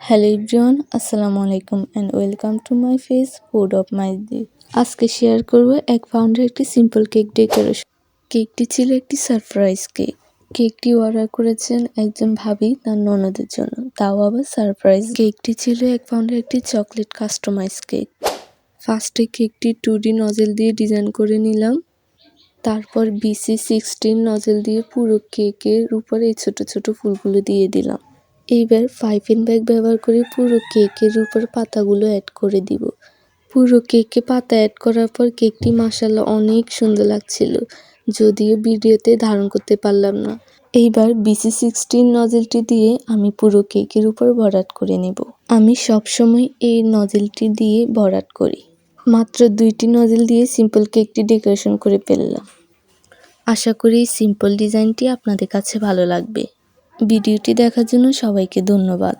Hello everyone, আসসালামু আলাইকুম and welcome to my face food of my day. আজকে share করব 1 পাউন্ডের একটি সিম্পল কেক ডেকোরেশন। কেকটি ছিল একটি সারপ্রাইজ কেক। কেকটি অর্ডার করেছেন একজন ভাবি তার ননদের জন্য, তাও আবার সারপ্রাইজ। কেকটি ছিল 1 পাউন্ডের একটি চকলেট কাস্টমাইজ কেক। ফার্স্টে কেকটি 2D নজেল দিয়ে ডিজাইন করে নিলাম। তারপর BC16 নজেল দিয়ে পুরো কেকের উপরে এই ছোট ছোট ফুলগুলো দিয়ে দিলাম। এইবার 5 ব্যাগ ব্যবহার করে পুরো কেকের উপর পাতাগুলো অ্যাড করে দিব। পুরো কেকে পাতা অ্যাড করার পর কেকটি মাশাআল্লাহ অনেক সুন্দর লাগছিল, যদিও ভিডিওতে ধারণ করতে পারলাম না। এইবার BC16 নজেলটি দিয়ে আমি পুরো কেকের উপর ভরাট করে নেব। আমি সবসময় এই নজেলটি দিয়ে ভরাট করি। মাত্র 2টি নজেল দিয়ে সিম্পল কেকটি ডেকোরেশন করে ফেললাম। আশা করি এই সিম্পল ডিজাইনটি আপনাদের কাছে ভালো লাগবে। ভিডিওটি দেখার জন্য সবাইকে ধন্যবাদ।